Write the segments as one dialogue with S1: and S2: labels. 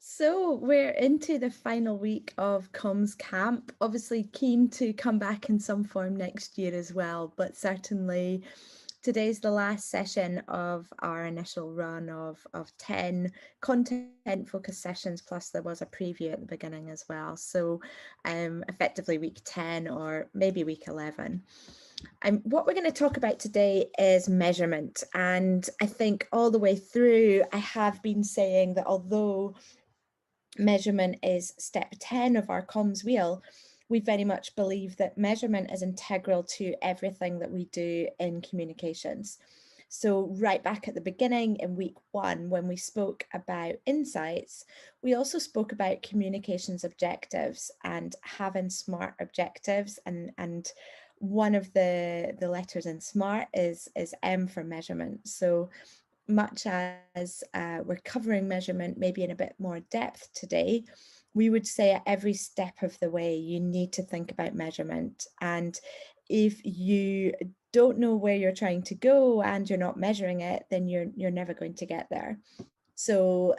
S1: So we're into the final week of CommsCamp. Obviously keen to come back in some form next year as well, but certainly today's the last session of our initial run of 10 content focused sessions, plus there was a preview at the beginning as well. So effectively week 10 or maybe week 11. What we're going to talk about today is measurement. And I think all the way through, I have been saying that although measurement is step 10 of our comms wheel, we very much believe that measurement is integral to everything that we do in communications. So right back at the beginning in week 1, when we spoke about insights, we also spoke about communications objectives and having SMART objectives. And one of the letters in SMART is M for measurement. So much as we're covering measurement maybe in a bit more depth today, we would say at every step of the way, you need to think about measurement. And if you don't know where you're trying to go and you're not measuring it, then you're never going to get there. So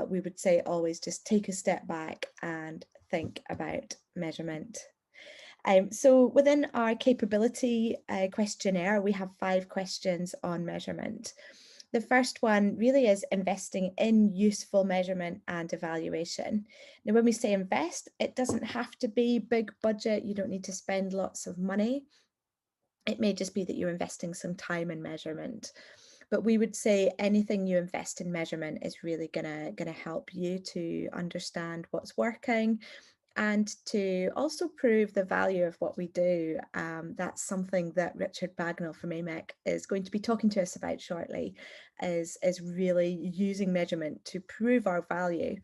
S1: we would say always just take a step back and think about measurement. So within our capability questionnaire, we have 5 questions on measurement. The first one really is investing in useful measurement and evaluation. Now, when we say invest, it doesn't have to be big budget. You don't need to spend lots of money. It may just be that you're investing some time in measurement. But we would say anything you invest in measurement is really gonna help you to understand what's working and to also prove the value of what we do. That's something that Richard Bagnall from AMEC is going to be talking to us about shortly, is really using measurement to prove our value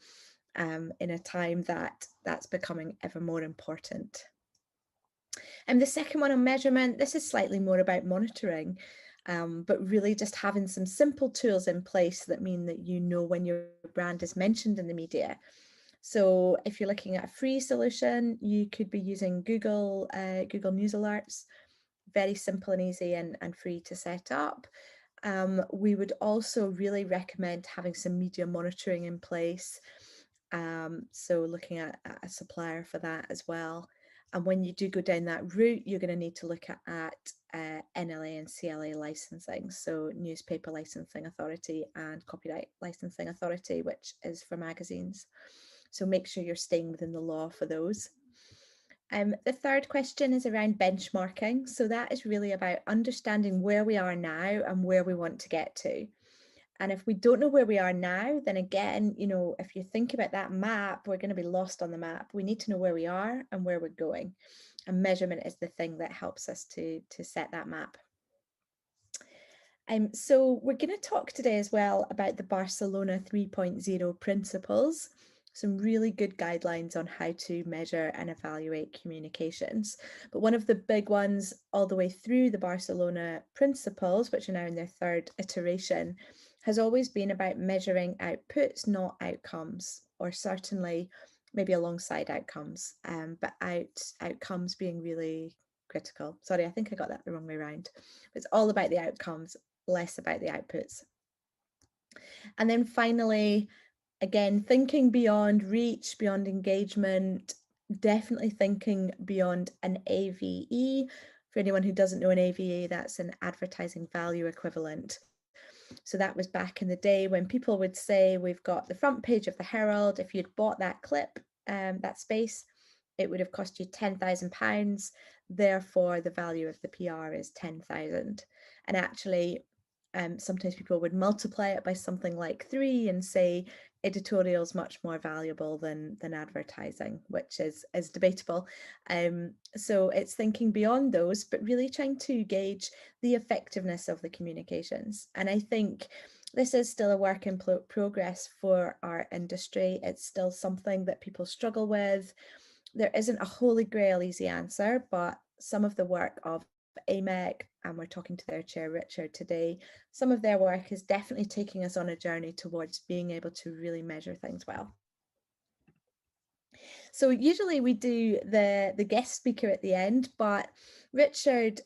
S1: in a time that's becoming ever more important. And the second one on measurement, this is slightly more about monitoring, but really just having some simple tools in place that mean that you know when your brand is mentioned in the media. So if you're looking at a free solution, you could be using Google News Alerts, very simple and easy and free to set up. We would also really recommend having some media monitoring in place. So looking at a supplier for that as well. And when you do go down that route, you're going to need to look at NLA and CLA licensing, so Newspaper Licensing Authority and Copyright Licensing Authority, which is for magazines. So make sure you're staying within the law for those. The third question is around benchmarking. So that is really about understanding where we are now and where we want to get to. And if we don't know where we are now, then again, you know, if you think about that map, we're going to be lost on the map. We need to know where we are and where we're going. And measurement is the thing that helps us to set that map. So we're going to talk today as well about the Barcelona 3.0 principles, some really good guidelines on how to measure and evaluate communications. But one of the big ones all the way through the Barcelona principles, which are now in their 3rd iteration, has always been about measuring outputs, not outcomes, or certainly maybe alongside outcomes, but outcomes being really critical. Sorry, I think I got that the wrong way around. It's all about the outcomes, less about the outputs. And then finally, again, thinking beyond reach, beyond engagement, definitely thinking beyond an AVE. For anyone who doesn't know an AVE, that's an advertising value equivalent. So that was back in the day when people would say, we've got the front page of the Herald. If you'd bought that clip, that space, it would have cost you £10,000. Therefore, the value of the PR is 10,000. And actually, sometimes people would multiply it by something like 3 and say editorial's much more valuable than advertising, which is debatable. So it's thinking beyond those, but really trying to gauge the effectiveness of the communications. And I think this is still a work in progress for our industry. It's still something that people struggle with. There isn't a holy grail easy answer, but some of the work of AMEC, and we're talking to their chair Richard today, some of their work is definitely taking us on a journey towards being able to really measure things well. So usually we do the guest speaker at the end, but Richard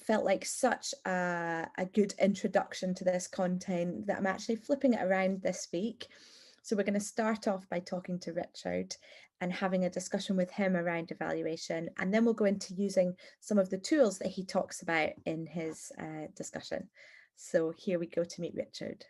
S1: felt like such a good introduction to this content that I'm actually flipping it around this week. So we're going to start off by talking to Richard and having a discussion with him around evaluation. And then we'll go into using some of the tools that he talks about in his discussion. So here we go to meet Richard.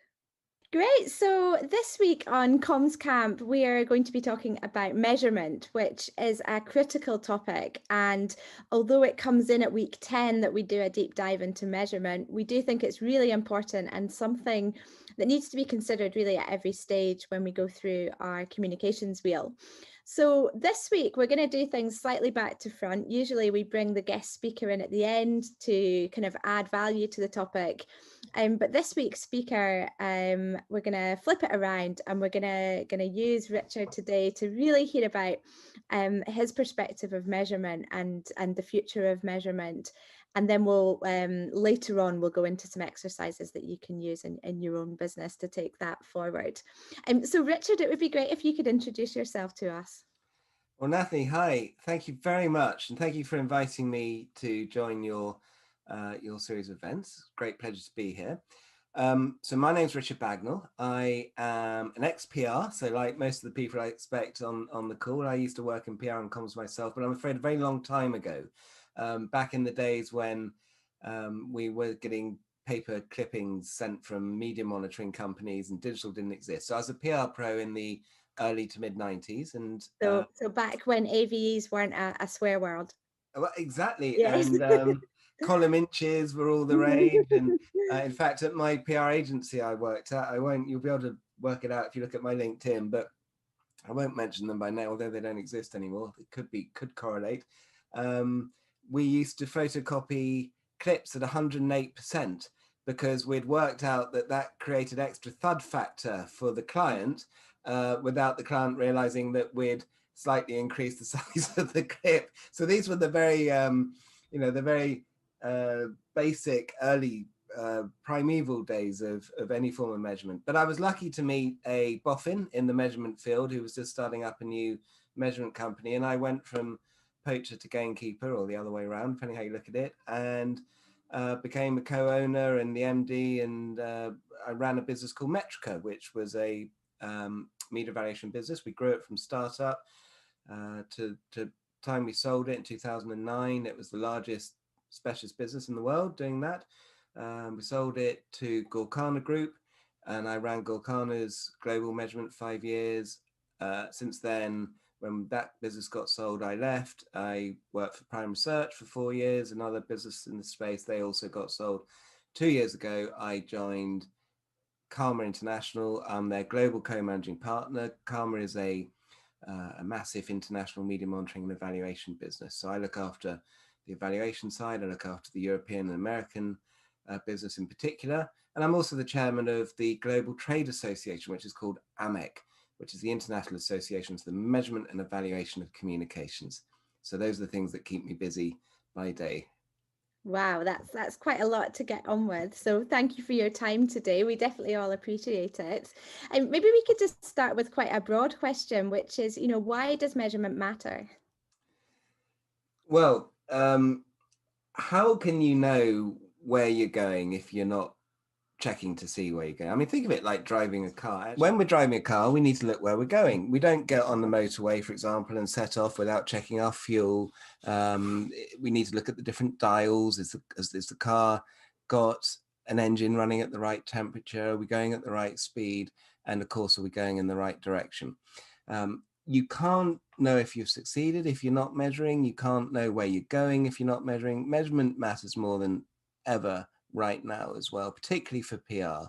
S1: Great. So this week on CommsCamp, we are going to be talking about measurement, which is a critical topic. And although it comes in at week 10 that we do a deep dive into measurement, we do think it's really important and something that needs to be considered really at every stage when we go through our communications wheel. So this week, we're going to do things slightly back to front. Usually we bring the guest speaker in at the end to kind of add value to the topic. But this week's speaker, we're going to flip it around and we're going to use Richard today to really hear about his perspective of measurement and the future of measurement. And then we'll later on, we'll go into some exercises that you can use in your own business to take that forward. So Richard, it would be great if you could introduce yourself to us.
S2: Well, Nathanie, hi. Thank you very much. And thank you for inviting me to join your series of events. Great pleasure to be here. So my name's Richard Bagnall. I am an ex-PR. So like most of the people I expect on the call, I used to work in PR and comms myself, but I'm afraid a very long time ago, back in the days when we were getting paper clippings sent from media monitoring companies and digital didn't exist. So I was a PR pro in the early to mid 90s. And
S1: so back when AVEs weren't a swear word.
S2: well, exactly.
S1: Yes.
S2: And column inches were all the rage. And in fact, at my PR agency I worked at, you'll be able to work it out if you look at my LinkedIn, but I won't mention them by name, although they don't exist anymore. It could correlate. We used to photocopy clips at 108% because we'd worked out that created extra thud factor for the client without the client realizing that we'd slightly increased the size of the clip. So these were the very, the very basic early primeval days of any form of measurement. But I was lucky to meet a boffin in the measurement field who was just starting up a new measurement company. And I went from poacher to gamekeeper, or the other way around, depending how you look at it, and became a co-owner and the MD. And I ran a business called Metrica, which was a media evaluation business. We grew it from startup to time we sold it in 2009. It was the largest specialist business in the world doing that. We sold it to Gorkana Group, and I ran Gorkana's global measurement 5 years. Since then, when that business got sold, I left. I worked for Prime Research for 4 years, another business in the space. They also got sold. 2 years ago, I joined Karma International. I'm their global co-managing partner. Karma is a massive international media monitoring and evaluation business. So I look after the evaluation side. I look after the European and American business in particular. And I'm also the chairman of the Global Trade Association, which is called AMEC, which is the International Association for the Measurement and Evaluation of Communications. So those are the things that keep me busy by day.
S1: Wow, that's quite a lot to get on with. So thank you for your time today. We definitely all appreciate it. And maybe we could just start with quite a broad question, which is, why does measurement matter?
S2: Well, how can you know where you're going if you're not checking to see where you're going? I mean, think of it like driving a car. When we're driving a car, we need to look where we're going. We don't get on the motorway, for example, and set off without checking our fuel. We need to look at the different dials. Is the car got an engine running at the right temperature? Are we going at the right speed? And of course, are we going in the right direction? You can't know if you've succeeded if you're not measuring. You can't know where you're going if you're not measuring. Measurement matters more than ever right now as well, particularly for PR.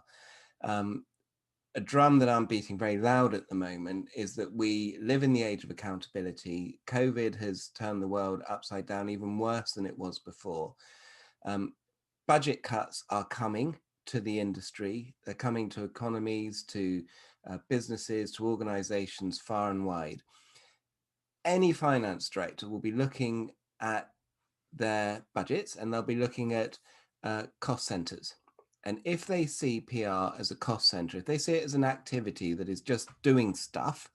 S2: A drum that I'm beating very loud at the moment is that we live in the age of accountability. COVID has turned the world upside down, even worse than it was before. Budget cuts are coming to the industry. They're coming to economies, to businesses, to organizations far and wide. Any finance director will be looking at their budgets and they'll be looking at cost centers. And if they see PR as a cost center, if they see it as an activity that is just doing stuff,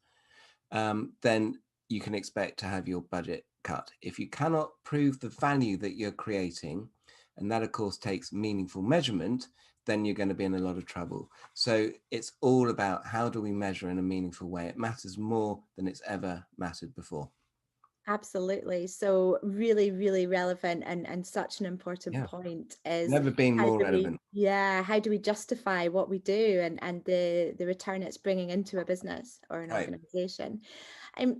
S2: then you can expect to have your budget cut. If you cannot prove the value that you're creating, and that of course takes meaningful measurement, then you're going to be in a lot of trouble. So it's all about how do we measure in a meaningful way. It matters more than it's ever mattered before.
S1: Absolutely. So really, really relevant, and such an important
S2: Yeah.
S1: point is
S2: Never been
S1: how
S2: more
S1: do we,
S2: relevant.
S1: how do we justify what we do, and the return it's bringing into a business or an
S2: Right.
S1: organization.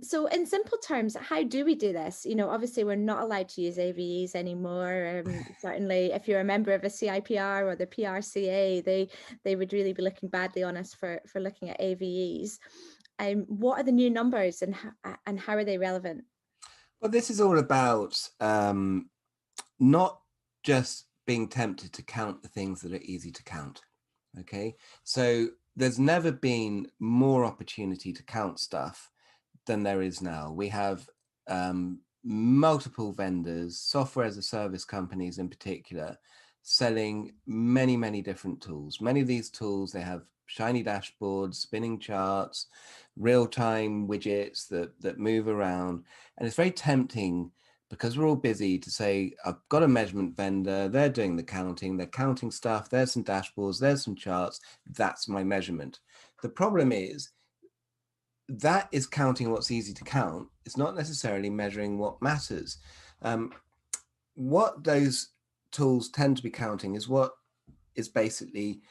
S1: So in simple terms, how do we do this? You know, obviously we're not allowed to use AVEs anymore. Certainly if you're a member of a CIPR or the PRCA, they would really be looking badly on us for looking at AVEs. What are the new numbers, and how are they relevant?
S2: Well, this is all about not just being tempted to count the things that are easy to count. Okay, so there's never been more opportunity to count stuff than there is now. We have multiple vendors, software as a service companies in particular, selling many, many different tools. Many of these tools, they have shiny dashboards, spinning charts, real-time widgets that move around. And it's very tempting, because we're all busy, to say, I've got a measurement vendor, they're doing the counting, they're counting stuff, there's some dashboards, there's some charts, that's my measurement. The problem is, that is counting what's easy to count. It's not necessarily measuring what matters. What those tools tend to be counting is what is basically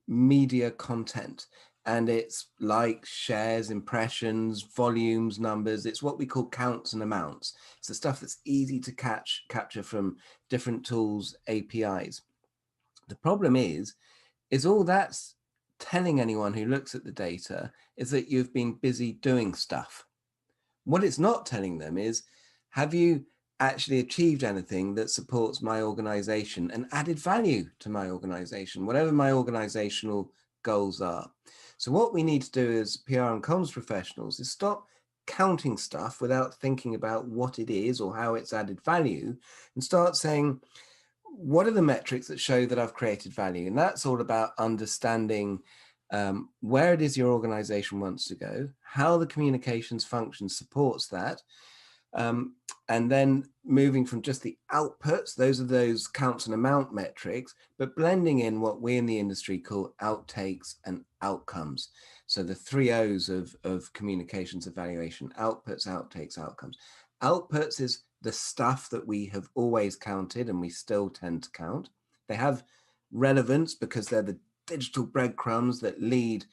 S2: media content. And it's like shares, impressions, volumes, numbers. It's what we call counts and amounts. It's the stuff that's easy to capture from different tools, APIs. The problem is all that's telling anyone who looks at the data is that you've been busy doing stuff. What it's not telling them is, have you actually achieved anything that supports my organization and added value to my organization, whatever my organizational goals are? So what we need to do as PR and comms professionals is stop counting stuff without thinking about what it is or how it's added value, and start saying, what are the metrics that show that I've created value? And that's all about understanding where it is your organization wants to go, how the communications function supports that, and then moving from just the outputs, those are those counts and amount metrics, but blending in what we in the industry call outtakes and outcomes. So the 3 O's of communications evaluation: outputs, outtakes, outcomes. Outputs is the stuff that we have always counted and we still tend to count. They have relevance because they're the digital breadcrumbs that lead,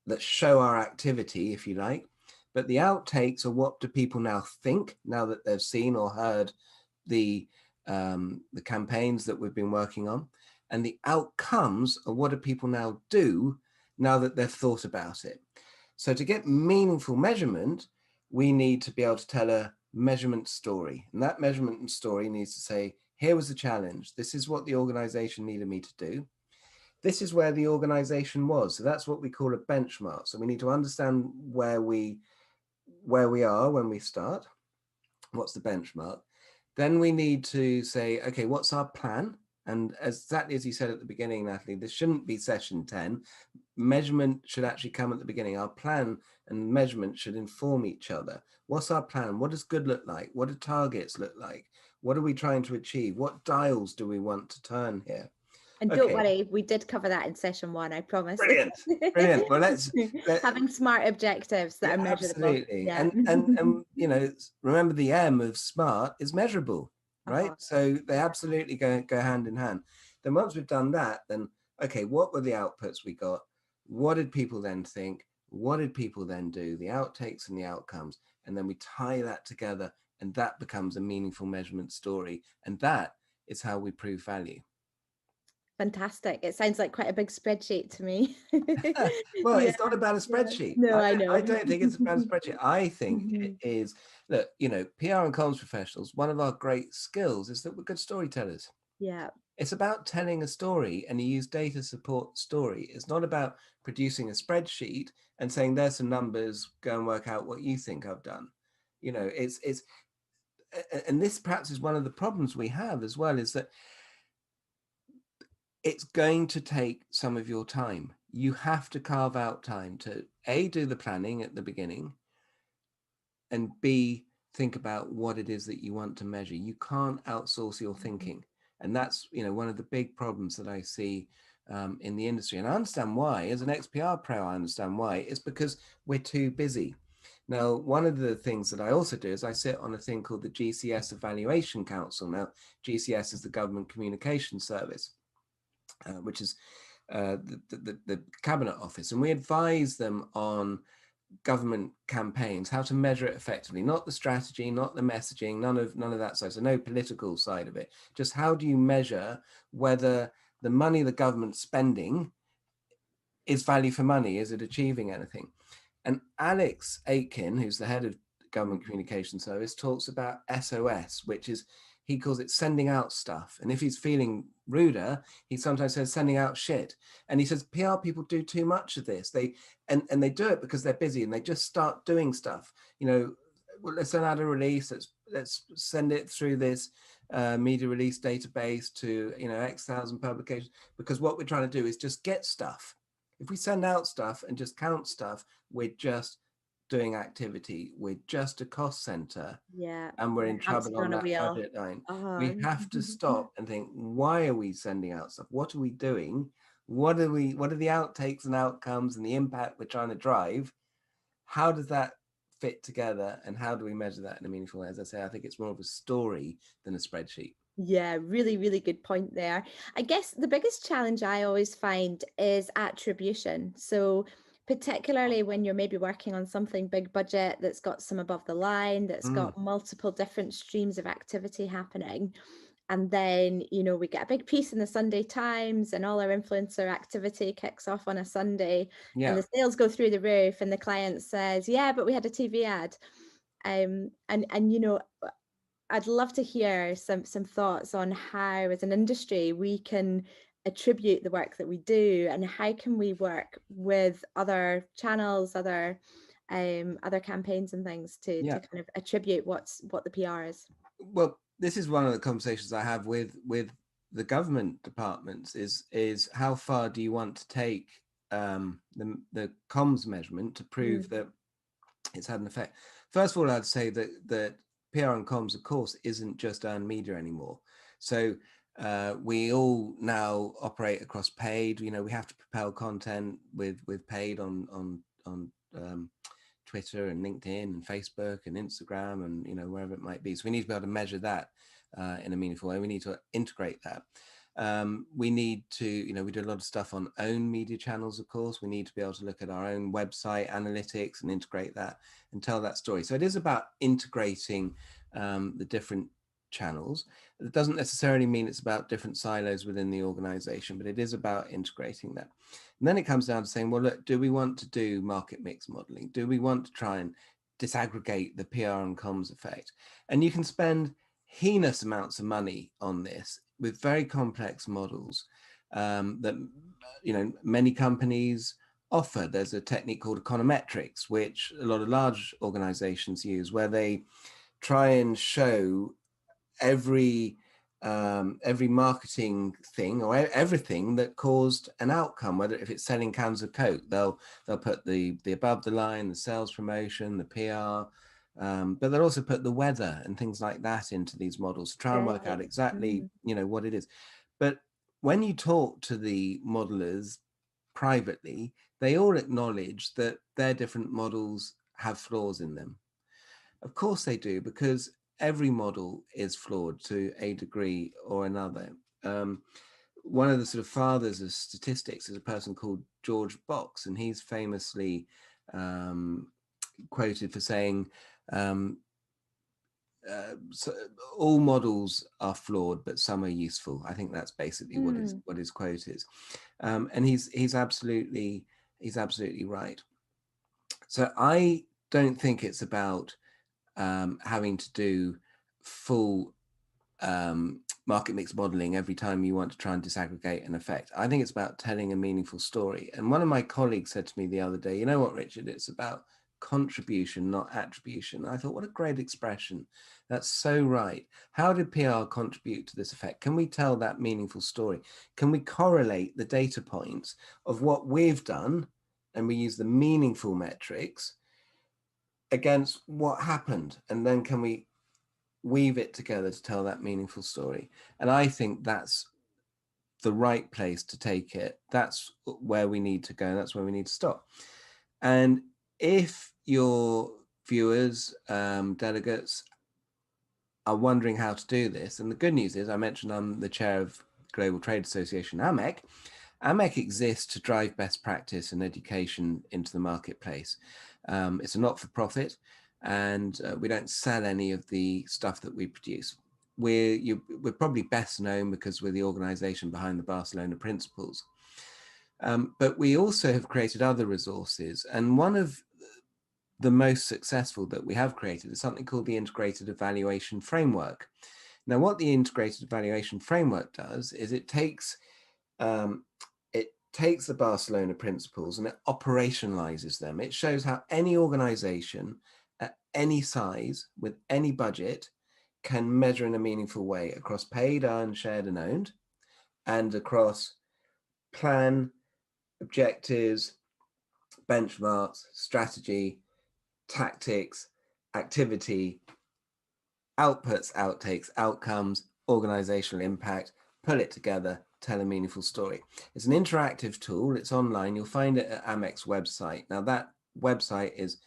S2: that show our activity, if you like. But the outtakes are, what do people now think now that they've seen or heard the campaigns that we've been working on? And the outcomes are, what do people now do now that they've thought about it? So to get meaningful measurement, we need to be able to tell a measurement story. And that measurement story needs to say, here was the challenge. This is what the organization needed me to do. This is where the organization was. So that's what we call a benchmark. So we need to understand where we are when we start. What's the benchmark? Then we need to say, okay, what's our plan? And exactly as you said at the beginning, Natalie, this shouldn't be session 10. Measurement should actually come at the beginning. Our plan and measurement should inform each other. What's our plan? What does good look like? What do targets look like? What are we trying to achieve? What dials do we want to turn here?
S1: And
S2: Okay.
S1: don't worry, we did cover that in session 1, I promise.
S2: Brilliant, brilliant. Well, let's
S1: having smart objectives that are measurable.
S2: Absolutely.
S1: Yeah.
S2: And you know, remember the M of smart is measurable, right?
S1: Uh-huh.
S2: So they absolutely go hand in hand. Then once we've done that, then okay, what were the outputs we got? What did people then think? What did people then do? The outtakes and the outcomes, and then we tie that together, and that becomes a meaningful measurement story, and that is how we prove value.
S1: Fantastic. It sounds like quite a big spreadsheet to me.
S2: Well,
S1: Yeah,
S2: it's not about a spreadsheet.
S1: no, I know.
S2: I don't think it's about a spreadsheet. I think it
S1: Mhm.
S2: is, look, you know, PR and comms professionals, one of our great skills is that we're good storytellers.
S1: Yeah.
S2: It's about telling a story, and you use data to support story. It's not about producing a spreadsheet and saying, there's some numbers, go and work out what you think I've done. You know, and this perhaps is one of the problems we have as well, is that it's going to take some of your time. You have to carve out time to A, do the planning at the beginning, and B, think about what it is that you want to measure. You can't outsource your thinking. And that's, you know, one of the big problems that I see in the industry. And I understand why. As an ex-PR pro, I understand why. It's because we're too busy. Now, one of the things that I also do is I sit on a thing called the GCS Evaluation Council. Now, GCS is the Government Communication Service, which is the Cabinet Office. And we advise them on government campaigns, how to measure it effectively, not the strategy, not the messaging, none of that side. So no political side of it. Just how do you measure whether the money the government's spending is value for money? Is it achieving anything? And Alex Aitken, who's the head of Government Communication Service, talks about SOS, which is, he calls it sending out stuff. And if he's feeling ruder, he sometimes says sending out shit. And he says PR people do too much of this. They do it because they're busy and they just start doing stuff. You know, well, let's send out a release. Let's send it through this media release database to, you know, X thousand publications, because what we're trying to do is just get stuff. If we send out stuff and just count stuff, we're just doing activity. We're just a cost center.
S1: Yeah.
S2: And we're in trouble on that
S1: wheel.
S2: budget line. We have to stop and think, why are we sending out stuff? What are we doing? What are the outtakes and outcomes and the impact we're trying to drive? How does that fit together? And how do we measure that in a meaningful way? As I say, I think it's more of a story than a spreadsheet.
S1: Yeah, really, really good point there. I guess the biggest challenge I always find is attribution. So particularly when you're maybe working on something big budget that's got some above the line, that's got multiple different streams of activity happening. And then, you know, we get a big piece in the Sunday Times and all our influencer activity kicks off on a Sunday and the sales go through the roof and the client says, yeah, but we had a TV ad. And you know, I'd love to hear some thoughts on how, as an industry, we can attribute the work that we do, and how can we work with other channels, other campaigns and things to kind of attribute what the PR is.
S2: Well, this is one of the conversations I have with the government departments is how far do you want to take the comms measurement to prove that it's had an effect. First of all, I'd say that PR and comms, of course, isn't just earned media anymore. So we all now operate across paid. You know, we have to propel content with paid on Twitter and LinkedIn and Facebook and Instagram and, you know, wherever it might be. So we need to be able to measure that in a meaningful way. We need to integrate that. We need to, you know, we do a lot of stuff on own media channels, of course. We need to be able to look at our own website analytics and integrate that and tell that story. So it is about integrating the different channels. It doesn't necessarily mean it's about different silos within the organization, but it is about integrating that. And then it comes down to saying, well, look, do we want to do market mix modeling? Do we want to try and disaggregate the PR and comms effect? And you can spend heinous amounts of money on this with very complex models that, you know, many companies offer. There's a technique called econometrics, which a lot of large organizations use, where they try and show every marketing thing or everything that caused an outcome, whether if it's selling cans of Coke, they'll put the above the line, the sales promotion, the PR, but they'll also put the weather and things like that into these models to try and work out exactly, you know, what it is. But when you talk to the modelers privately, they all acknowledge that their different models have flaws in them. Of course they do, because every model is flawed to a degree or another. One of the sort of fathers of statistics is a person called George Box, and he's famously quoted for saying, so all models are flawed, but some are useful. I think that's basically what his quote is, and he's absolutely right. So I don't think it's about having to do full market mix modeling every time you want to try and disaggregate an effect. I think it's about telling a meaningful story. And one of my colleagues said to me the other day, you know what, Richard, it's about contribution, not attribution. I thought, what a great expression. That's so right. How did PR contribute to this effect? Can we tell that meaningful story? Can we correlate the data points of what we've done, and we use the meaningful metrics, against what happened? And then can we weave it together to tell that meaningful story? And I think that's the right place to take it, that's where we need to go, and that's where we need to stop. And if your viewers, delegates, are wondering how to do this, and the good news is, I mentioned I'm the chair of Global Trade Association, AMEC. AMEC exists to drive best practice and education into the marketplace. It's a not-for-profit, and we don't sell any of the stuff that we produce. We're probably best known because we're the organization behind the Barcelona Principles. But we also have created other resources, and one of the most successful that we have created is something called the Integrated Evaluation Framework. Now, what the Integrated Evaluation Framework does is it takes the Barcelona Principles and it operationalizes them. It shows how any organization at any size with any budget can measure in a meaningful way across paid, earned, shared, and owned, and across plan, objectives, benchmarks, strategy, tactics, activity, outputs, outtakes, outcomes, organizational impact, pull it together, tell a meaningful story. It's an interactive tool. It's online. You'll find it at AMEC's website. Now, that website is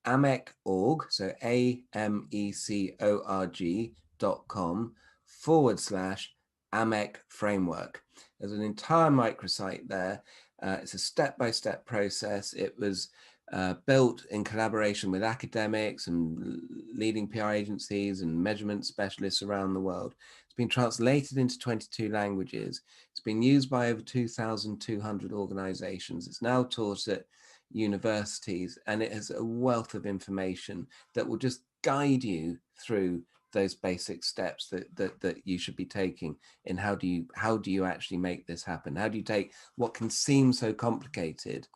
S2: amec.org, so amec.com/AMEC framework. There's an entire microsite there. It's a step-by-step process. It was built in collaboration with academics and leading PR agencies and measurement specialists around the world. It's been translated into 22 languages. It's been used by over 2,200 organizations. It's now taught at universities, and it has a wealth of information that will just guide you through those basic steps that you should be taking in how do you actually make this happen? How do you take what can seem so complicated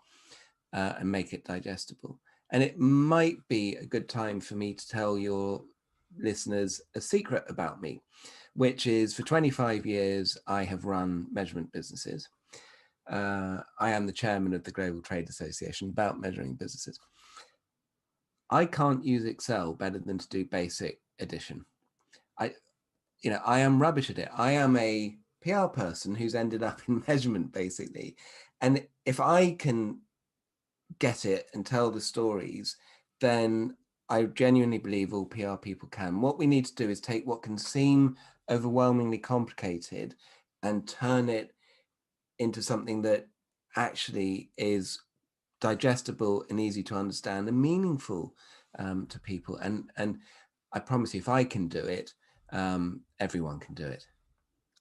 S2: and make it digestible? And it might be a good time for me to tell your listeners a secret about me, which is for 25 years, I have run measurement businesses. I am the chairman of the Global Trade Association, about measuring businesses. I can't use Excel better than to do basic addition. I am rubbish at it. I am a PR person who's ended up in measurement, basically. And if I can get it and tell the stories, then I genuinely believe all PR people can. What we need to do is take what can seem overwhelmingly complicated and turn it into something that actually is digestible and easy to understand and meaningful to people. And I promise you, if I can do it, everyone can do it.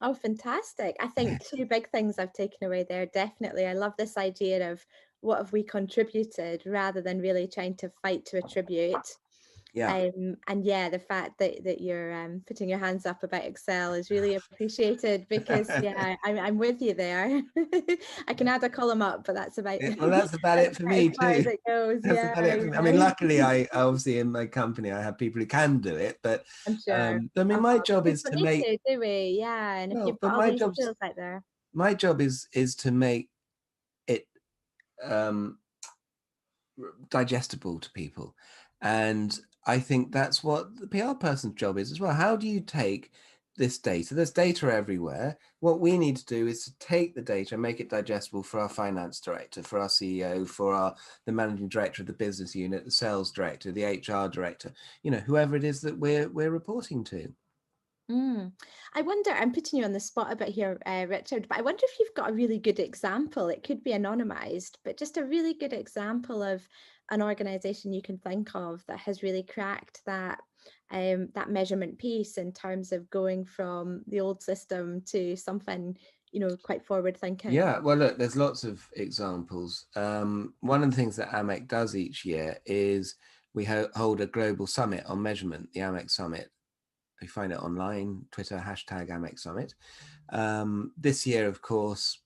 S1: Oh, fantastic. I think two big things I've taken away there. Definitely. I love this idea of what have we contributed rather than really trying to fight to attribute.
S2: Yeah.
S1: And yeah, the fact that you're putting your hands up about Excel is really appreciated because yeah, I'm with you there. I can add a column up, but that's about
S2: Well, that's about it for me
S1: as far as
S2: too.
S1: it goes.
S2: That's
S1: Yeah,
S2: about it for me. I mean, luckily, I obviously in my company I have people who can do it, but
S1: I'm sure.
S2: I mean, my job
S1: We
S2: is
S1: don't
S2: to
S1: need
S2: make
S1: to, do we? Yeah, and if
S2: well,
S1: you've
S2: but
S1: got all these tools out there.
S2: my job is to make it digestible to people, and I think that's what the PR person's job is as well. How do you take this data? There's data everywhere. What we need to do is to take the data and make it digestible for our finance director, for our CEO, for the managing director of the business unit, the sales director, the HR director, whoever it is that we're reporting to.
S1: I wonder, I'm putting you on the spot a bit here, Richard, but I wonder if you've got a really good example. It could be anonymized, but just a really good example of an organization you can think of that has really cracked that measurement piece in terms of going from the old system to something, quite forward thinking.
S2: Yeah, well, look, there's lots of examples. One of the things that AMEC does each year is we hold a global summit on measurement, the AMEC Summit. You find it online, Twitter, hashtag AMEC Summit. This year, of course,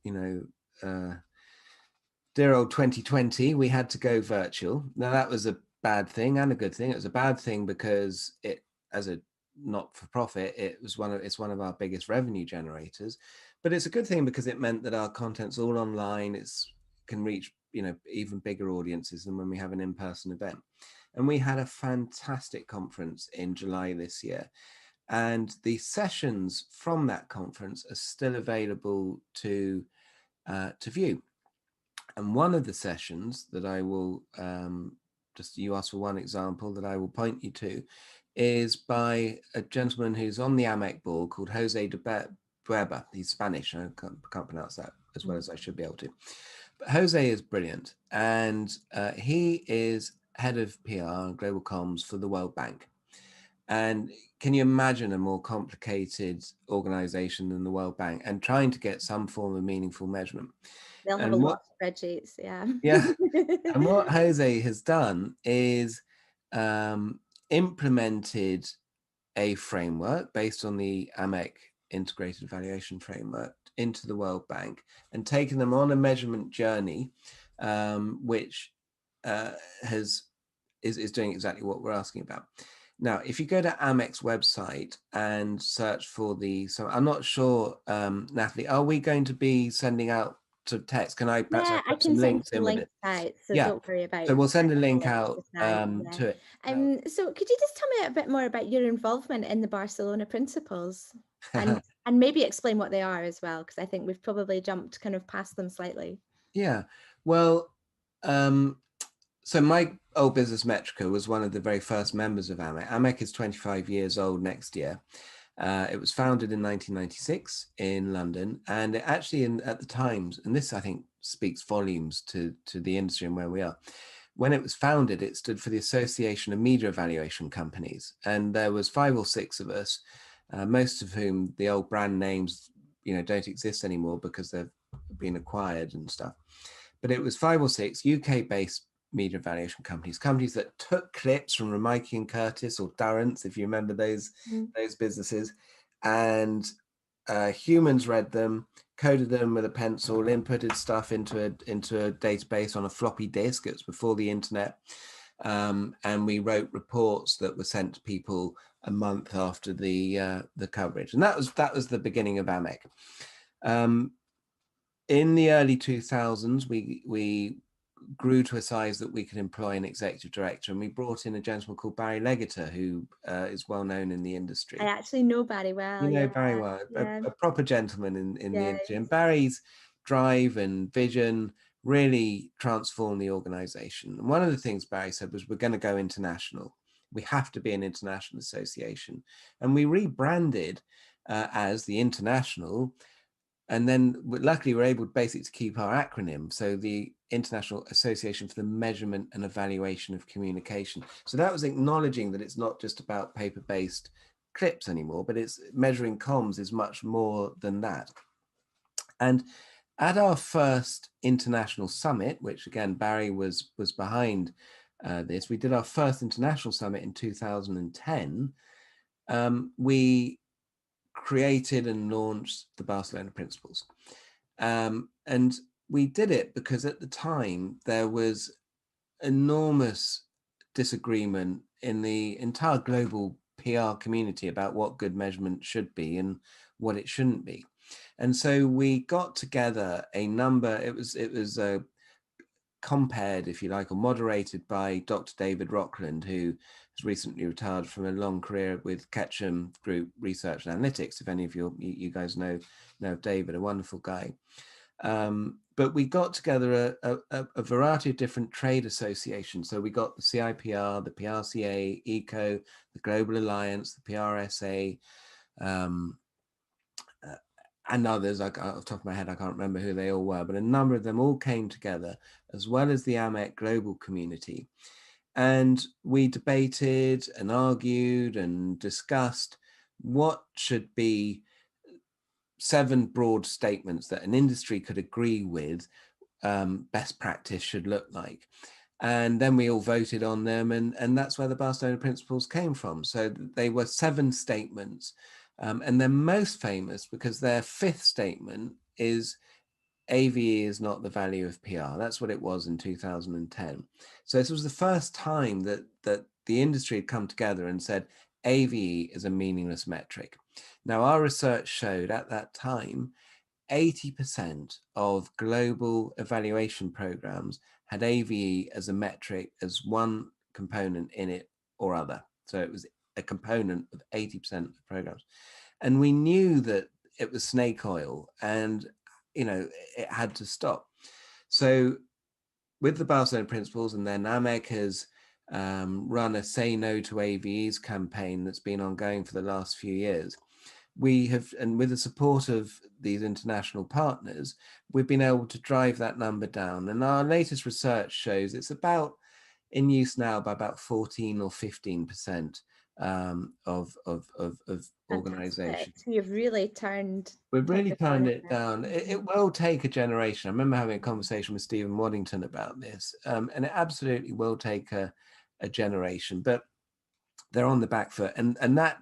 S2: dear old 2020, we had to go virtual. Now, that was a bad thing and a good thing. It was a bad thing because it, as a not-for-profit, it's one of our biggest revenue generators. But it's a good thing because it meant that our content's all online. It can reach even bigger audiences than when we have an in-person event. And we had a fantastic conference in July this year. And the sessions from that conference are still available to view. And one of the sessions that I will, you asked for one example that I will point you to, is by a gentleman who's on the AMEC board called Jose de Bueba. He's Spanish. I can't pronounce that as well as I should be able to. But Jose is brilliant. And he is head of PR and global comms for the World Bank. And can you imagine a more complicated organization than the World Bank, and trying to get some form of meaningful measurement?
S1: They'll have a lot of spreadsheets, yeah.
S2: Yeah. And what Jose has done is implemented a framework based on the AMEC integrated evaluation framework into the World Bank, and taken them on a measurement journey, which is doing exactly what we're asking about. Now, if you go to AMEC's website and search for so I'm not sure, Natalie, are we going to be sending out to text? Can I perhaps
S1: I
S2: put
S1: can
S2: some
S1: send
S2: links in with
S1: links
S2: it?
S1: out, so
S2: Yeah.
S1: don't worry about.
S2: So we'll send a link out to it.
S1: So could you just tell me a bit more about your involvement in the Barcelona principles, and maybe explain what they are as well, because I think we've probably jumped kind of past them slightly.
S2: Yeah. Well, so my old business, Metrica, was one of the very first members of AMEC. AMEC is 25 years old next year. It was founded in 1996 in London, and it actually, at the Times, and this I think speaks volumes to the industry and where we are. When it was founded, it stood for the Association of Media Evaluation Companies, and there was 5 or 6 of us, most of whom the old brand names, don't exist anymore because they've been acquired and stuff. But it was 5 or 6 UK-based media evaluation companies that took clips from Remike and Curtis or Durrance, if you remember those businesses, and humans read them, coded them with a pencil, inputted stuff into a database on a floppy disk. It was before the internet, and we wrote reports that were sent to people a month after the coverage, and that was the beginning of AMEC. In the early 2000s, we grew to a size that we could employ an executive director, and we brought in a gentleman called Barry Legater, who is well known in the industry.
S1: I actually know Barry well.
S2: You know Barry well, a proper gentleman in the industry. And Barry's drive and vision really transformed the organization. And one of the things Barry said was, we're going to go international. We have to be an international association. And we rebranded as the International. And then luckily we're able basically to keep our acronym. So the International Association for the Measurement and Evaluation of Communication. So that was acknowledging that it's not just about paper-based clips anymore, but it's measuring comms is much more than that. And at our first international summit, which again, Barry was behind this, we did our first international summit in 2010. We created and launched the Barcelona Principles. And we did it because at the time there was enormous disagreement in the entire global PR community about what good measurement should be and what it shouldn't be. And so we got together a number, it was compared, if you like, or moderated by Dr. David Rockland, who has recently retired from a long career with Ketchum Group Research and Analytics. If any of you guys know David, a wonderful guy. But we got together a variety of different trade associations. So we got the CIPR, the PRCA, ECO, the Global Alliance, the PRSA, and others. Off the top of my head, I can't remember who they all were, but a number of them all came together, as well as the AMEC global community. And we debated and argued and discussed what should be 7 broad statements that an industry could agree with best practice should look like. And then we all voted on them, and that's where the Barcelona Principles came from. So they were 7 statements. And they're most famous because their 5th statement is AVE is not the value of PR. That's what it was in 2010. So this was the first time that the industry had come together and said AVE is a meaningless metric. Now, our research showed at that time 80% of global evaluation programs had AVE as a metric, as one component in it or other. So it was a component of 80% of programs. And we knew that it was snake oil, and it had to stop. So with the Barcelona Principles, and then AMEC has run a Say No to AVEs campaign that's been ongoing for the last few years. We have, and with the support of these international partners, we've been able to drive that number down. And our latest research shows it's about in use now by about 14 or 15% of organizations.
S1: So you've really turned.
S2: We've really turned it down. It will take a generation. I remember having a conversation with Stephen Waddington about this, and it absolutely will take a generation, but they're on the back foot. And that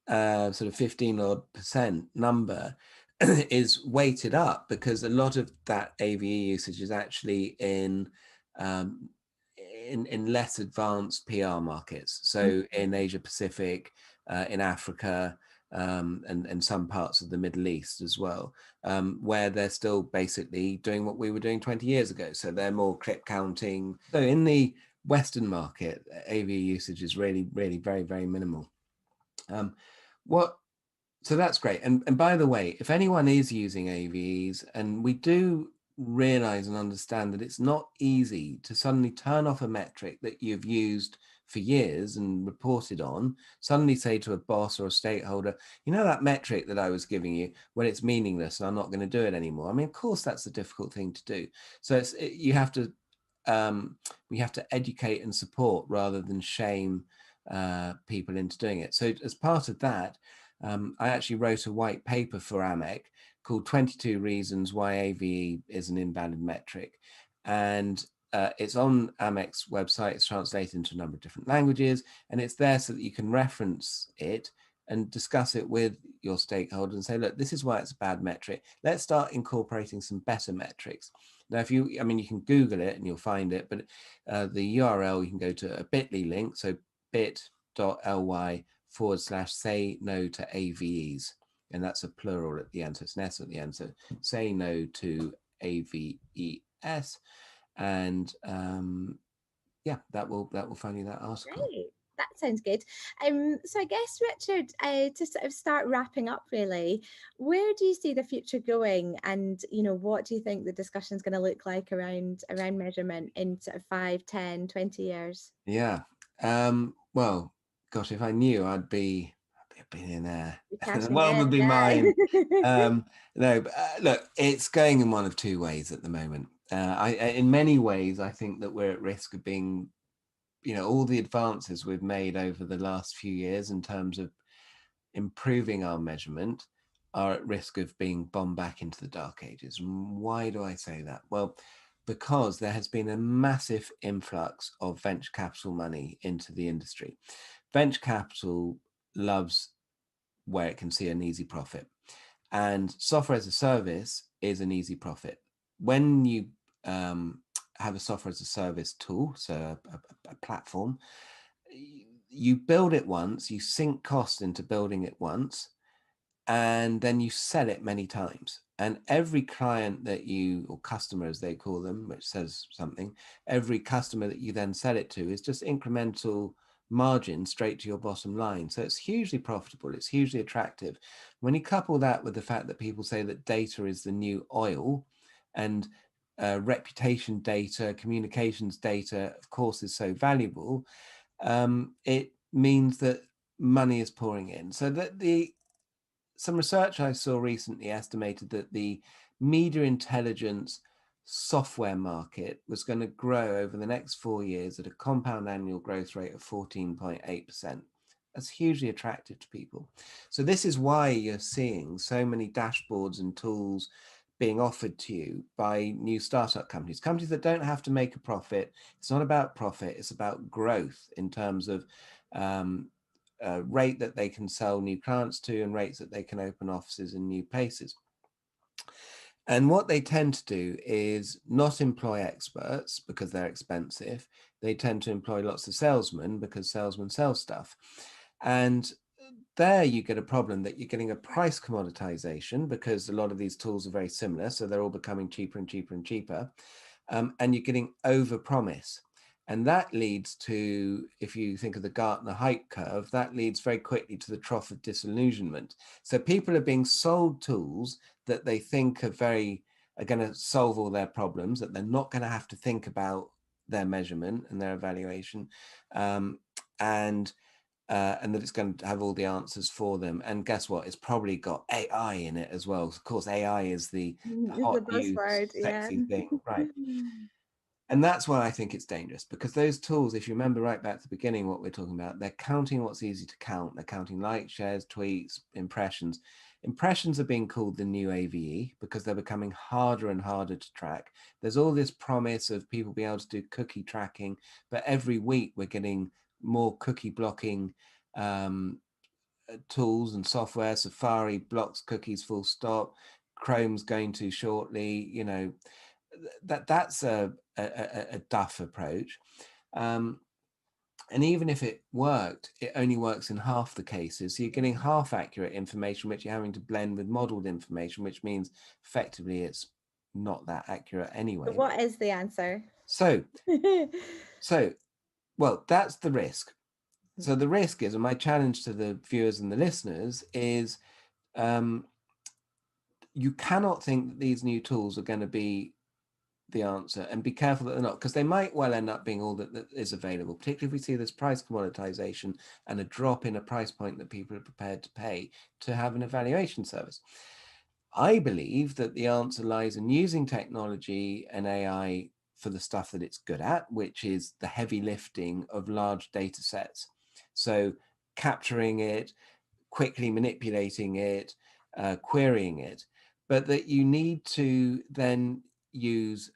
S2: sort of 15% number is weighted up because a lot of that AVE usage is actually in less advanced PR markets. So in Asia Pacific, in Africa, and some parts of the Middle East as well, where they're still basically doing what we were doing 20 years ago. So they're more clip counting. So in the Western market, AVE usage is really, really very, very minimal. So that's great. And by the way, if anyone is using AVEs, and we do realize and understand that it's not easy to suddenly turn off a metric that you've used for years and reported on, suddenly say to a boss or a stakeholder, that metric that I was giving you, well, it's meaningless and I'm not going to do it anymore. I mean, of course, that's a difficult thing to do. So we have to educate and support rather than shame people into doing it. So as part of that, I actually wrote a white paper for AMEC called 22 Reasons Why AVE is an Invalid Metric. And it's on AMEC's website. It's translated into a number of different languages, and it's there so that you can reference it and discuss it with your stakeholders and say, look, this is why it's a bad metric. Let's start incorporating some better metrics. Now, you can Google it and you'll find it, but the URL, you can go to a bit.ly link, so bit.ly/say no to AVEs, and that's a plural at the end, so it's an S at the end, so say no to AVES, and that will find you that article.
S1: Great. That sounds good. So I guess, Richard, to sort of start wrapping up, really, where do you see the future going, and what do you think the discussion is going to look like around measurement in sort of 5, 10, 20 years?
S2: Yeah. Well, gosh, if I knew, I'd be a billionaire. The world would be mine. No, but, look, it's going in one of two ways at the moment. In many ways, I think that we're at risk of being, all the advances we've made over the last few years in terms of improving our measurement are at risk of being bombed back into the dark ages. And why do I say that? Well, because there has been a massive influx of venture capital money into the industry. Venture capital loves where it can see an easy profit, and software as a service is an easy profit. When you have a software as a service tool, so a platform, you build it once, you sink costs into building it once, and then you sell it many times. And every client that you, or customer as they call them, which says something, every customer that you then sell it to is just incremental margin straight to your bottom line. So it's hugely profitable, it's hugely attractive. When you couple that with the fact that people say that data is the new oil, and reputation data, communications data, of course, is so valuable, it means that money is pouring in. So that some research I saw recently estimated that the media intelligence software market was going to grow over the next 4 years at a compound annual growth rate of 14.8%. That's hugely attractive to people. So this is why you're seeing so many dashboards and tools being offered to you by new startup companies that don't have to make a profit. It's not about profit, it's about growth in terms of rate that they can sell new clients to and rates that they can open offices in new places. And what they tend to do is not employ experts because they're expensive. They tend to employ lots of salesmen because salesmen sell stuff. And there you get a problem that you're getting a price commoditization because a lot of these tools are very similar. So they're all becoming cheaper and cheaper and cheaper. And you're getting over promise. And that leads to, if you think of the Gartner hype curve, that leads very quickly to the trough of disillusionment. So people are being sold tools that they think are going to solve all their problems, that they're not going to have to think about their measurement and their evaluation, and that it's going to have all the answers for them. And guess what? It's probably got AI in it as well. Of course, AI is the
S1: It's the
S2: hot new
S1: buzzword, yeah.
S2: sexy thing, right? And that's why I think it's dangerous, because those tools, if you remember right back to the beginning, what we're talking about, they're counting what's easy to count. They're counting likes, shares, tweets, impressions. Impressions are being called the new AVE because they're becoming harder and harder to track. There's all this promise of people being able to do cookie tracking, but every week we're getting more cookie blocking tools and software. Safari blocks cookies full stop. Chrome's going to shortly, you know. That's a duff approach, and even if it worked, it only works in half the cases. So you're getting half accurate information, which you're having to blend with modeled information, which means effectively it's not that accurate anyway.
S1: But what is the answer?
S2: So well, that's the risk. So the risk is, and my challenge to the viewers and the listeners is, you cannot think that these new tools are going to be the answer, and be careful that they're not, because they might well end up being all that is available, particularly if we see this price commoditization and a drop in a price point that people are prepared to pay to have an evaluation service. I believe that the answer lies in using technology and AI for the stuff that it's good at, which is the heavy lifting of large data sets. So capturing it, quickly manipulating it, querying it, but that you need to then use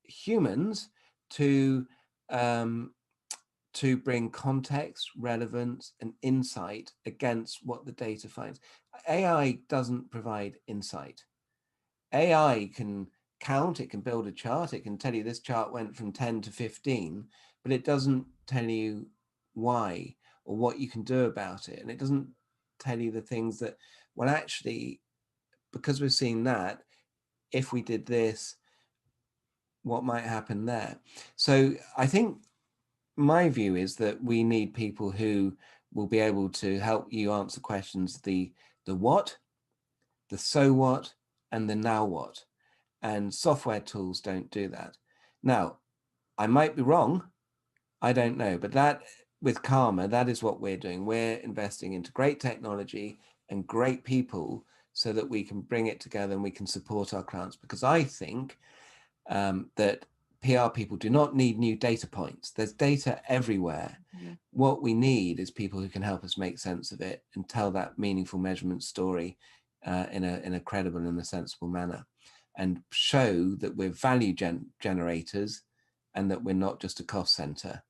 S2: humans to bring context, relevance, and insight against what the data finds. AI doesn't provide insight. AI can count, it can build a chart, it can tell you this chart went from 10 to 15, but it doesn't tell you why or what you can do about it. And it doesn't tell you the things that, well, actually, because we've seen that, if we did this, what might happen there? So I think my view is that we need people who will be able to help you answer questions, the what, the so what, and the now what. And software tools don't do that. Now, I might be wrong, I don't know, but that, with Karma, that is what we're doing. We're investing into great technology and great people so that we can bring it together and we can support our clients, because I think that PR people do not need new data points. There's data everywhere. Mm-hmm. What we need is people who can help us make sense of it and tell that meaningful measurement story in a credible and a sensible manner, and show that we're value generators and that we're not just a cost center.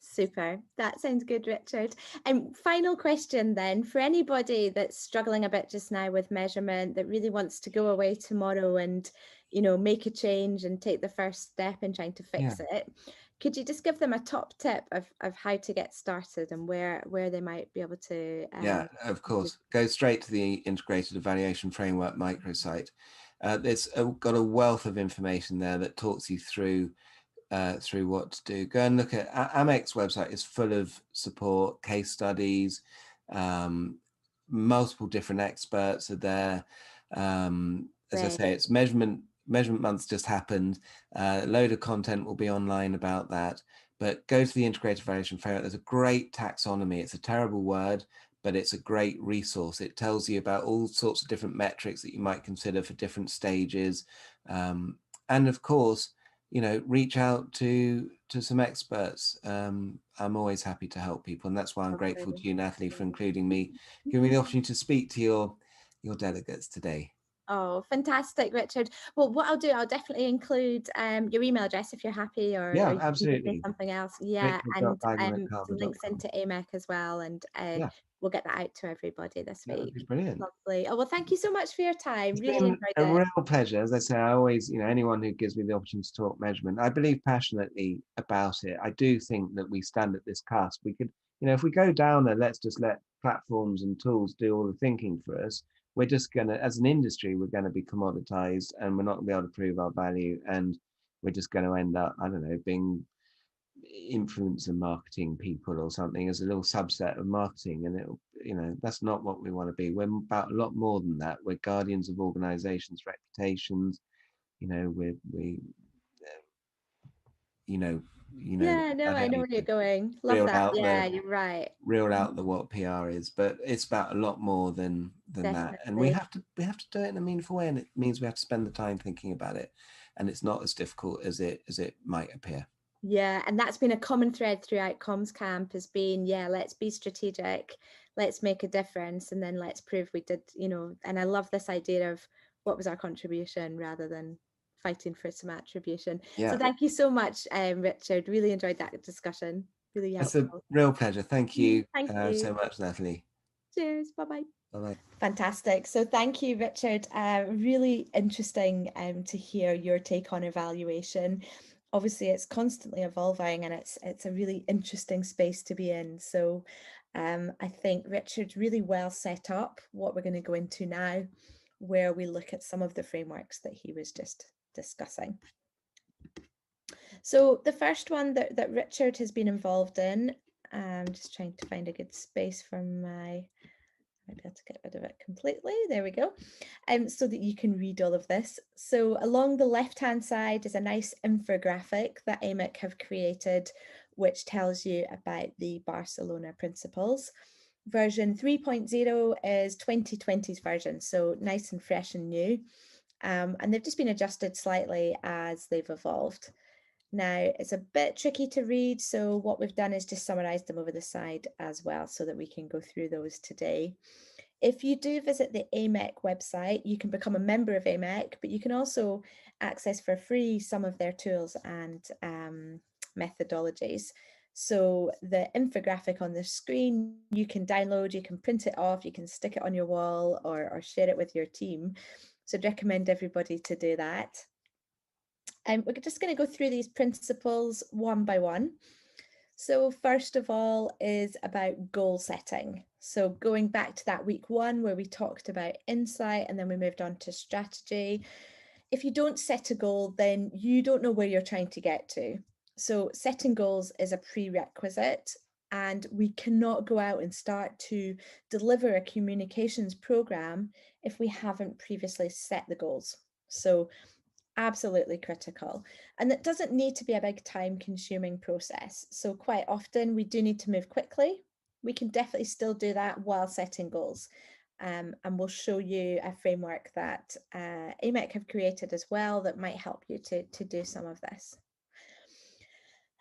S1: Super. That sounds good, Richard. And final question then, for anybody that's struggling a bit just now with measurement, that really wants to go away tomorrow and, you know, make a change and take the first step in trying to fix it, could you just give them a top tip of how to get started and where they might be able to?
S2: Yeah, of course. Go straight to the Integrated Evaluation Framework microsite. It's got a wealth of information there that talks you through what to do. Go and look at AMEC's website. Is full of support, case studies, multiple different experts are there. As I say, it's measurement month's just happened. A load of content will be online about that. But go to the Integrated Evaluation Framework. There's a great taxonomy. It's a terrible word, but it's a great resource. It tells you about all sorts of different metrics that you might consider for different stages. And of course, you know, reach out to some experts. I'm always happy to help people, and that's why I'm grateful to you, Natalie, for including me, giving me the opportunity to speak to your delegates today.
S1: Oh, fantastic, Richard. Well, what I'll do, I'll definitely include your email address if you're happy, or
S2: yeah,
S1: or you
S2: absolutely,
S1: can something else. Yeah, and some links into AMEC as well, and we'll get that out to everybody this week.
S2: That would be brilliant.
S1: Lovely. Oh, well, thank you so much for your time.
S2: It's
S1: really
S2: been
S1: enjoyed
S2: a
S1: it.
S2: real pleasure. As I say, I always, you know, anyone who gives me the opportunity to talk measurement, I believe passionately about it. I do think that we stand at this cusp. We could, you know, if we go down there, let's just let platforms and tools do all the thinking for us. We're just going to, as an industry, we're going to be commoditized, and we're not going to be able to prove our value, and we're just going to end up, I don't know, being influencer marketing people or something as a little subset of marketing, and it'll, you know, that's not what we want to be. We're about a lot more than that. We're guardians of organizations' reputations. You know, we you know
S1: Yeah, no,
S2: I
S1: I
S2: don't
S1: know
S2: need
S1: where you're
S2: to
S1: going. Love
S2: reel
S1: that.
S2: out
S1: Yeah,
S2: the
S1: you're right.
S2: what PR is, but it's about a lot more than that, and we
S1: Definitely.
S2: have to do it in a meaningful way, and it means we have to spend the time thinking about it, and it's not as difficult as it might appear.
S1: Yeah, and that's been a common thread throughout CommsCamp has been, yeah, let's be strategic, let's make a difference, and then let's prove we did, you know, and I love this idea of what was our contribution rather than fighting for some attribution.
S2: Yeah,
S1: So thank you so much, Richard. Really enjoyed that discussion. Really
S2: it's a
S1: helpful.
S2: real pleasure. Thank you
S1: Thank
S2: so
S1: you.
S2: much, Natalie.
S1: Cheers. Bye-bye.
S2: Bye bye.
S1: Fantastic. So thank you, Richard. Really interesting to hear your take on evaluation. Obviously, it's constantly evolving, and it's a really interesting space to be in. So I think Richard's really well set up what we're going to go into now, where we look at some of the frameworks that he was just discussing. So the first one that Richard has been involved in, I'm just trying to find a good space for my, I might be able to get rid of it completely. There we go. So that you can read all of this. So along the left-hand side is a nice infographic that AMEC have created, which tells you about the Barcelona principles. Version 3.0 is 2020's version, so nice and fresh and new. And they've just been adjusted slightly as they've evolved. Now, it's a bit tricky to read, so what we've done is just summarize them over the side as well so that we can go through those today. If you do visit the AMEC website, you can become a member of AMEC, but you can also access for free some of their tools and methodologies. So the infographic on the screen, you can download, you can print it off, you can stick it on your wall or share it with your team. So I'd recommend everybody to do that. And we're just going to go through these principles one by one. So first of all is about goal setting. So going back to that week one where we talked about insight and then we moved on to strategy. If you don't set a goal, then you don't know where you're trying to get to. So setting goals is a prerequisite, and we cannot go out and start to deliver a communications program if we haven't previously set the goals. So absolutely critical. And it doesn't need to be a big time consuming process. So quite often we do need to move quickly. We can definitely still do that while setting goals. And we'll show you a framework that AMEC have created as well that might help you to do some of this.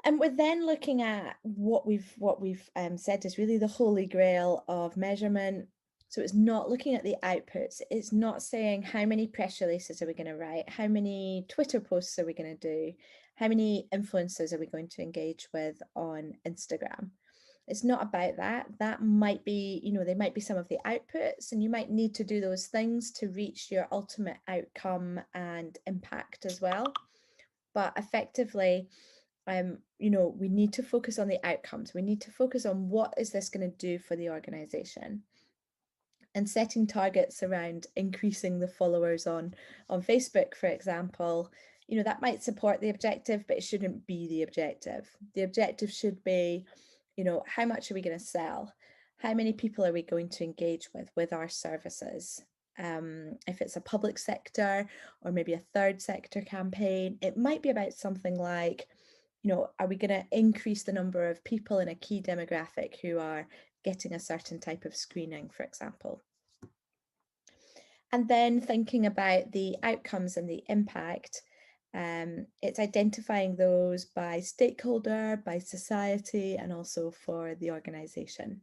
S1: And we're then looking at what we've said is really the holy grail of measurement. So it's not looking at the outputs. It's not saying how many press releases are we going to write, how many Twitter posts are we going to do, how many influencers are we going to engage with on Instagram. It's not about that. That might be, you know, they might be some of the outputs, and you might need to do those things to reach your ultimate outcome and impact as well. But effectively, you know, we need to focus on the outcomes. We need to focus on what is this going to do for the organization, and setting targets around increasing the followers on Facebook, for example. You know, that might support the objective, but it shouldn't be the objective. The objective should be, you know, how much are we going to sell? How many people are we going to engage with our services? If it's a public sector or maybe a third sector campaign, it might be about something like, you know, are we going to increase the number of people in a key demographic who are getting a certain type of screening, for example? And then thinking about the outcomes and the impact, it's identifying those by stakeholder, by society, and also for the organization.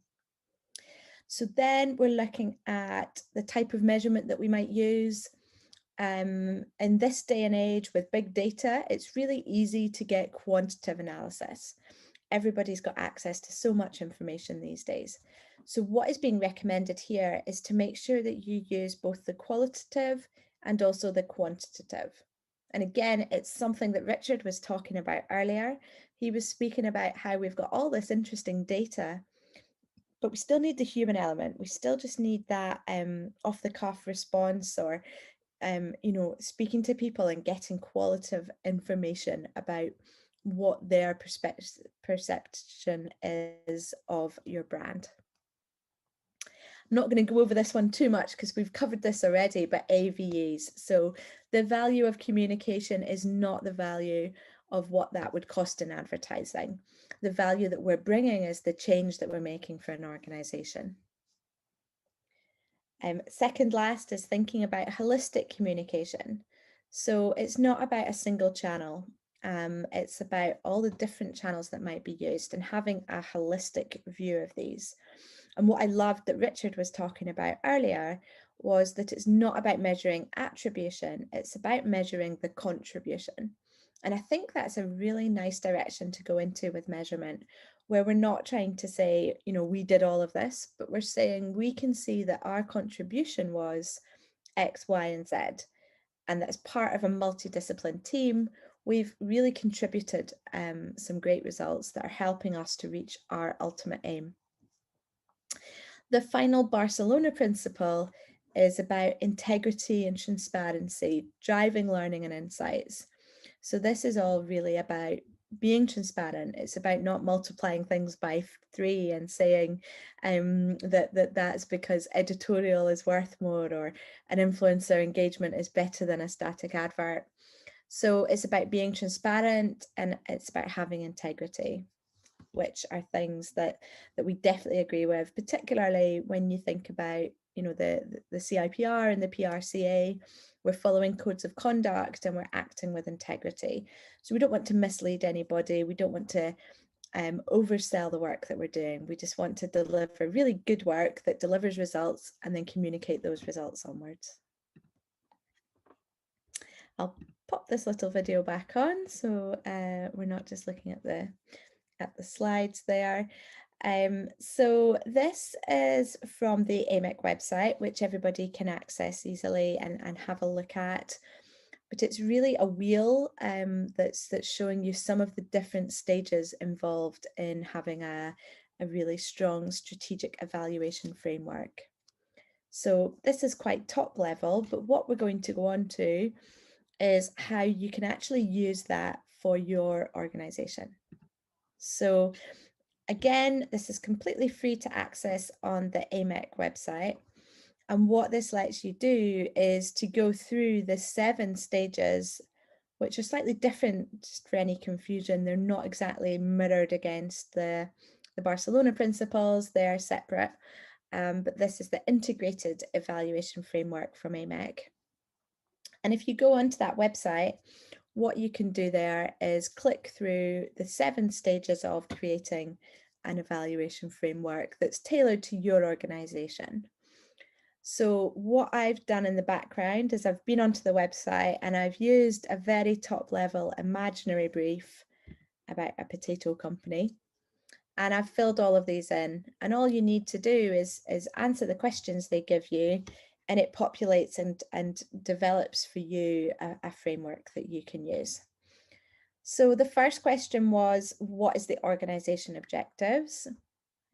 S1: So then we're looking at the type of measurement that we might use. In this day and age with big data, it's really easy to get quantitative analysis. Everybody's got access to so much information these days. So what is being recommended here is to make sure that you use both the qualitative and also the quantitative. And again, it's something that Richard was talking about earlier. He was speaking about how we've got all this interesting data, but we still need the human element. We still just need that off the cuff response, or you know, speaking to people and getting qualitative information about what their perception is of your brand. I'm not going to go over this one too much because we've covered this already, but AVEs. So the value of communication is not the value of what that would cost in advertising. The value that we're bringing is the change that we're making for an organization. Second last is thinking about holistic communication. So it's not about a single channel. It's about all the different channels that might be used and having a holistic view of these. And what I loved that Richard was talking about earlier was that it's not about measuring attribution, it's about measuring the contribution. And I think that's a really nice direction to go into with measurement, where we're not trying to say, you know, we did all of this, but we're saying we can see that our contribution was X, Y, and Z. And that's part of a multidiscipline team. We've really contributed some great results that are helping us to reach our ultimate aim. The final Barcelona principle is about integrity and transparency, driving learning and insights. So this is all really about being transparent. It's about not multiplying things by 3 and saying that's because editorial is worth more or an influencer engagement is better than a static advert. So it's about being transparent and it's about having integrity, which are things that we definitely agree with, particularly when you think about, you know, the CIPR and the PRCA. We're following codes of conduct and we're acting with integrity. So we don't want to mislead anybody. We don't want to oversell the work that we're doing. We just want to deliver really good work that delivers results and then communicate those results onwards. I'll pop this little video back on so we're not just looking at the slides there. So this is from the AMEC website, which everybody can access easily and have a look at. But it's really a wheel that's showing you some of the different stages involved in having a really strong strategic evaluation framework. So this is quite top level, but what we're going to go on to is how you can actually use that for your organization. So again, this is completely free to access on the AMEC website. And what this lets you do is to go through the 7 stages, which are slightly different, just for any confusion. They're not exactly mirrored against the Barcelona principles, they're separate. But this is the integrated evaluation framework from AMEC. And if you go onto that website, what you can do there is click through the 7 stages of creating an evaluation framework that's tailored to your organization. So what I've done in the background is I've been onto the website and I've used a very top level imaginary brief about a potato company. And I've filled all of these in, and all you need to do is answer the questions they give you, and it populates and develops for you a framework that you can use. So the first question was, what is the organization objectives?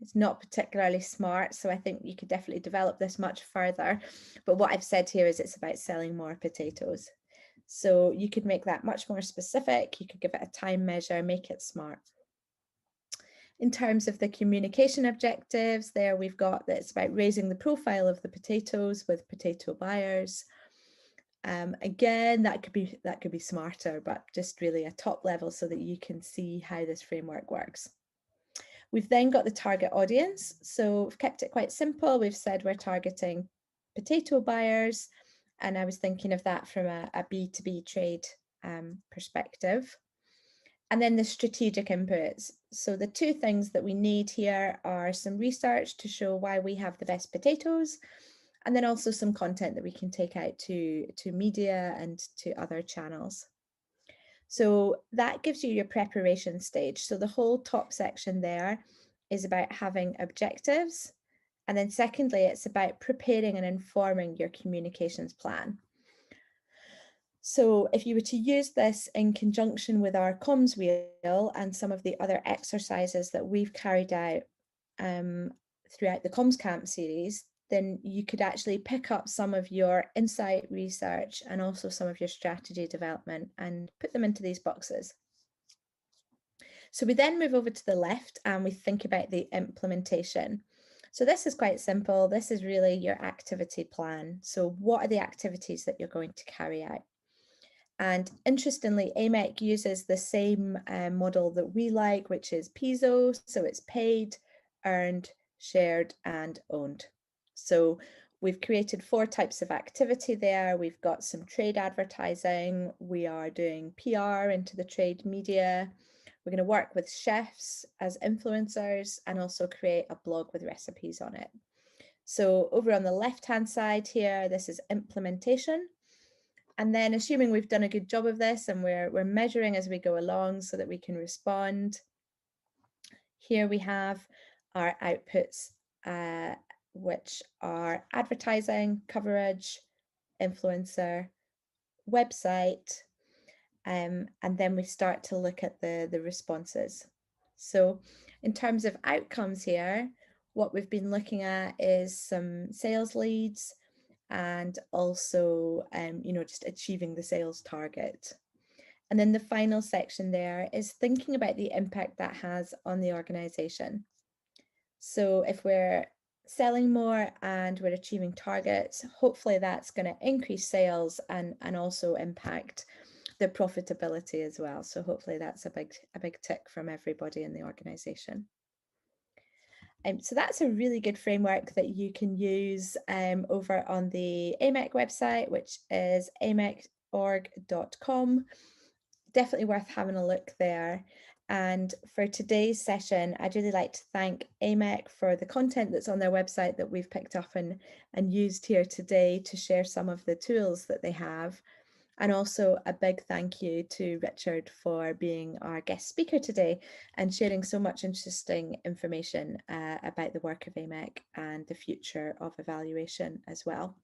S1: It's not particularly smart, so I think you could definitely develop this much further. But what I've said here is it's about selling more potatoes. So you could make that much more specific. You could give it a time measure, make it smart. In terms of the communication objectives, there we've got that it's about raising the profile of the potatoes with potato buyers. Again, that could be smarter, but just really a top level so that you can see how this framework works. We've then got the target audience. So we've kept it quite simple. We've said we're targeting potato buyers, and I was thinking of that from a B2B trade perspective. And then the strategic inputs. So the 2 things that we need here are some research to show why we have the best potatoes, and then also some content that we can take out to media and to other channels. So that gives you your preparation stage. So the whole top section there is about having objectives. And then secondly, it's about preparing and informing your communications plan. So if you were to use this in conjunction with our comms wheel and some of the other exercises that we've carried out throughout the CommsCamp series, then you could actually pick up some of your insight research and also some of your strategy development and put them into these boxes. So we then move over to the left and we think about the implementation. So this is quite simple. This is really your activity plan. So what are the activities that you're going to carry out? And interestingly, AMEC uses the same model that we like, which is PISO. So it's paid, earned, shared, and owned. So we've created 4 types of activity there. We've got some trade advertising. We are doing PR into the trade media. We're going to work with chefs as influencers and also create a blog with recipes on it. So over on the left-hand side here, this is implementation. And then assuming we've done a good job of this and we're measuring as we go along so that we can respond. Here we have our outputs, which are advertising, coverage, influencer, website, and then we start to look at the responses. So in terms of outcomes here, what we've been looking at is some sales leads, and also, just achieving the sales target. And then the final section there is thinking about the impact that has on the organization. So if we're selling more and we're achieving targets, hopefully that's going to increase sales and also impact the profitability as well. So hopefully that's a big tick from everybody in the organization. So that's a really good framework that you can use over on the AMEC website, which is amec.org.com. Definitely worth having a look there. And for today's session, I'd really like to thank AMEC for the content that's on their website that we've picked up and used here today to share some of the tools that they have. And also a big thank you to Richard for being our guest speaker today and sharing so much interesting information about the work of AMEC and the future of evaluation as well.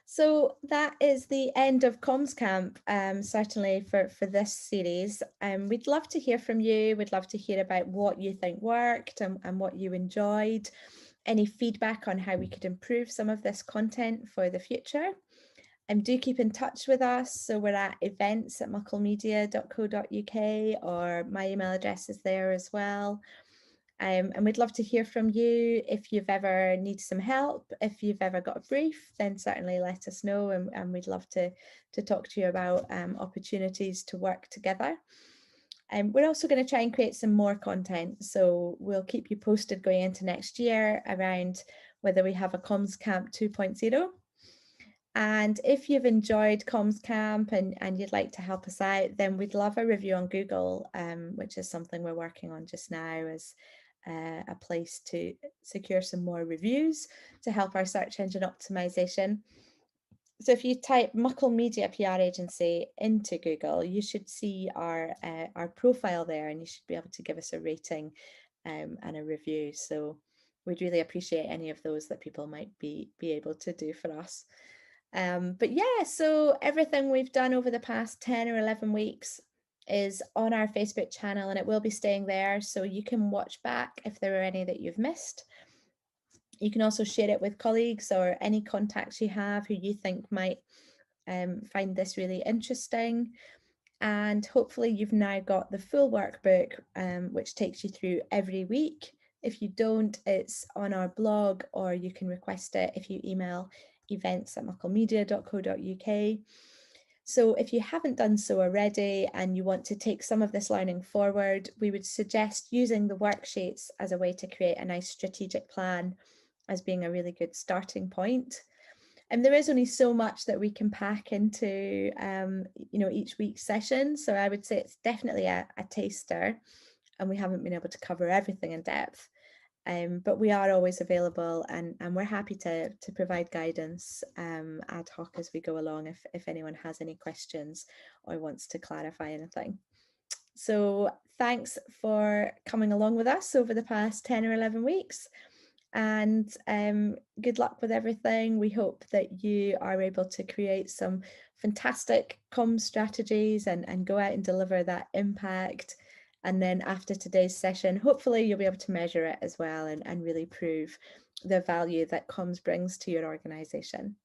S1: So that is the end of CommsCamp, certainly for this series. We'd love to hear from you. We'd love to hear about what you think worked and what you enjoyed. Any feedback on how we could improve some of this content for the future. Do keep in touch with us. So we're at events@mucklemedia.co.uk, or my email address is there as well. And we'd love to hear from you. If you've ever need some help, if you've ever got a brief, then certainly let us know, and we'd love to talk to you about opportunities to work together. We're also going to try and create some more content, so we'll keep you posted going into next year around whether we have a CommsCamp 2.0. And if you've enjoyed CommsCamp and you'd like to help us out, then we'd love a review on Google, which is something we're working on just now as a place to secure some more reviews to help our search engine optimization. So if you type Muckle Media PR Agency into Google, you should see our profile there, and you should be able to give us a rating and a review. So we'd really appreciate any of those that people might be able to do for us. But yeah, so everything we've done over the past 10 or 11 weeks is on our Facebook channel, and it will be staying there, so you can watch back if there are any that you've missed. You can also share it with colleagues or any contacts you have who you think might find this really interesting. And hopefully you've now got the full workbook, which takes you through every week. If you don't, it's on our blog, or you can request it if you email events@mucklemedia.co.uk. So if you haven't done so already and you want to take some of this learning forward, we would suggest using the worksheets as a way to create a nice strategic plan as being a really good starting point. And there is only so much that we can pack into each week's session. So I would say it's definitely a taster, and we haven't been able to cover everything in depth. But we are always available, and we're happy to provide guidance ad hoc as we go along if anyone has any questions or wants to clarify anything. So thanks for coming along with us over the past 10 or 11 weeks, and good luck with everything. We hope that you are able to create some fantastic comms strategies and go out and deliver that impact. And then after today's session, hopefully you'll be able to measure it as well and really prove the value that comms brings to your organization.